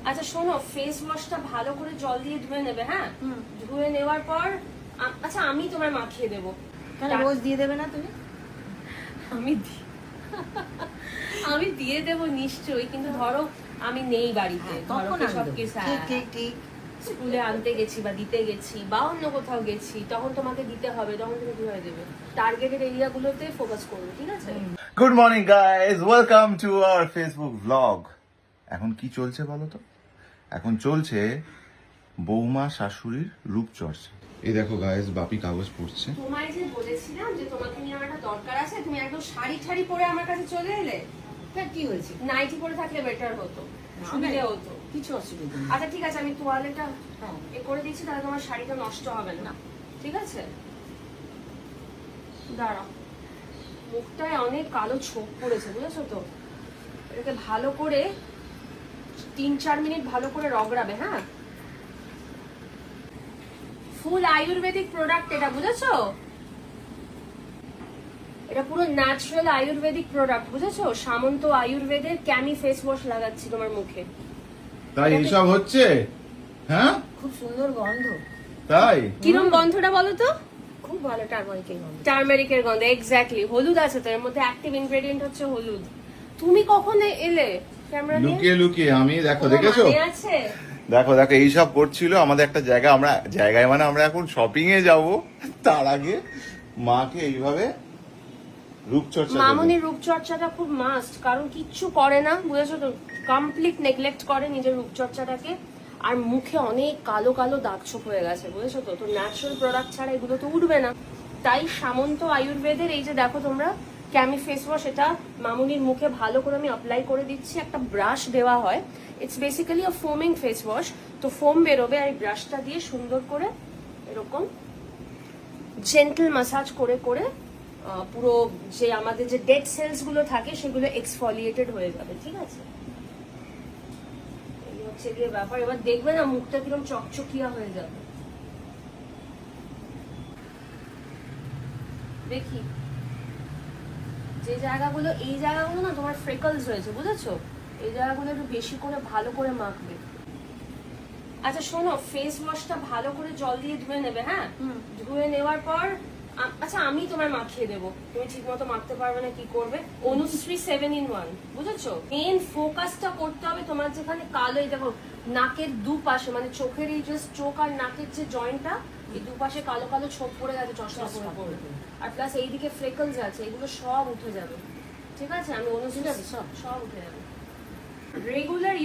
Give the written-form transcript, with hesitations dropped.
আচ্ছা শোনো, ফেস ওয়াশটা ভালো করে জল দিয়ে ধুয়ে নেবে, হ্যাঁ? ধুয়ে নেওয়ার পর আচ্ছা আমি তোমায় মাখিয়ে দেবো। কেন রোজ দিয়ে দেবে না তুমি? আমি দিয়ে দেবো নিশ্চয়ই, কিন্তু ধরো আমি নেই বাড়িতে, তখন ঠিক স্কুলে আনতে গেছি বা দিতে গেছি বা অন্য কোথাও গেছি, তখন তোমাকে দিতে হবে, তখন তুমি ধুয়ে দেবে। টার্গেটেড এরিয়া গুলোতে ফোকাস করবে, ঠিক আছে? Good morning guys, welcome to our Facebook blog. এখন কি চলছে বলো তো? এখন চলছে বৌমা শাশুড়ির রূপচর্চা। এই দেখো গাইস, বাপি কাগজ পড়ছে। তোমায় যে বলেছিলাম যে তোমাকে নিয়ে আমার একটা দরকার আছে, তুমি একদম শাড়ি ঠাড়ি পরে আমার কাছে চলে এলে। কি হয়েছে? নাইটি পরে থাকলে বেটার হতো, সুবিধে হতো। কিছু অসুবিধা নেই। আচ্ছা ঠিক আছে, আমি তোয়ালেটা এ করে দিচ্ছি, তাহলে তোমার শাড়িটা নষ্ট হবে না, ঠিক আছে? দাঁড়াও, মুখটায় অনেক কালো ছোপ পড়েছে, বুঝেছো তো? এটাকে ভালো করে 3-4 মিনিট ভালো করে রগড়াবে, হ্যাঁ? ফুল আয়ুর্বেদিক প্রোডাক্ট এটা, বুঝেছো? এটা পুরো ন্যাচারাল আয়ুর্বেদিক প্রোডাক্ট, বুঝেছো? সামন্ত আয়ুর্বেদের ক্যামি ফেস ওয়াশ লাগাচ্ছি তোমার মুখে। তাই এইসব হচ্ছে? হ্যাঁ, খুব সুন্দর গন্ধ। তাই কিরম গন্ধটা বলো তো? খুব ভালো টারমারিকের গন্ধ। টার্মেরিকের গন্ধ, এক্স্যাক্টলি। হলুদ আছে তো এর মধ্যে, অ্যাক্টিভ ইনগ্রেডিয়েন্ট হচ্ছে হলুদ। তুমি কখন এলে ক্যামেরা নিয়ে? লুকিয়ে লুকিয়ে আমি দেখো, কোনো দেখেছো? মানে আছে? দেখো দেখো, এইসব করছিল আমাদের একটা জায়গা, আমরা জায়গায় মানে আমরা এখন শপিং এ যাব, তার আগে মাকে এইভাবে রূপচর্চা করবো। মামনির রূপচর্চাটা খুব মাস্ট, কারণ কিচ্ছু করে না, বুঝেছো তো? কমপ্লিট নেগলেক্ট করে নিজের রূপচর্চাটাকে, আর মুখে অনেক কালো কালো দাগ ছোপ হয়ে গেছে, বুঝেছো তো? তো ন্যাচারাল প্রোডাক্ট ছাড়া এগুলো তো উঠবে না। তাই সামন্ত আয়ুর্বেদের এই যে দেখো তোমরা ক্যামি ফেস ওয়াশ, এটা মামুনির মুখে ভালো করে আমি অ্যাপ্লাই করে দিচ্ছি। একটা ব্রাশ দেওয়া হয়, it's basically a ফোমিং face wash. তো ফোম বেরোবে, আর এই ব্রাশটা দিয়ে সুন্দর করে এরকম জেন্টল ম্যাসাজ করে করে পুরো যে আমাদের যে ডেড সেলস গুলো থাকে সেগুলো এক্সফলিয়েটেড হয়ে যাবে, ঠিক আছে? এই হচ্ছে গিয়ে ব্যাপার। এবার দেখবে না মুখটা কিরকম চকচকিয়া হয়ে যাবে। দেখি যে জায়গাগুলো, এই জায়গাগুলো না তোমার ফ্রেকলস হয়েছে, বুঝেছো? এই জায়গাগুলো একটু বেশি করে ভালো করে মাখবে। আচ্ছা শোনো, ফেস ওয়াশটা ভালো করে জল দিয়ে ধুয়ে নেবে, হ্যাঁ? ধুয়ে নেওয়ার পর আচ্ছা আমি তোমায় মাখিয়ে দেবো, তুমি ঠিক মতো মাখতে পারবে না, কি করবে? অনুশ্রী 7-in-1, বুঝেছো? মেন ফোকাসটা করতে হবে তোমার যেখানে কালো, এই দেখো নাকের দুপাশে, মানে চোখের এই জাস্ট চোখ আর নাকের যে জয়েন্টটা, এই দুপাশে কালো কালো ছোপ পড়ে গেছে, চশমা পরে পড়ে। আর প্লাস এইদিকে ফ্রেকলস আছে, এগুলো সব উঠে যাবে, ঠিক আছে? আমি অনুশ্রী সব উঠে যাবে। রেগুলার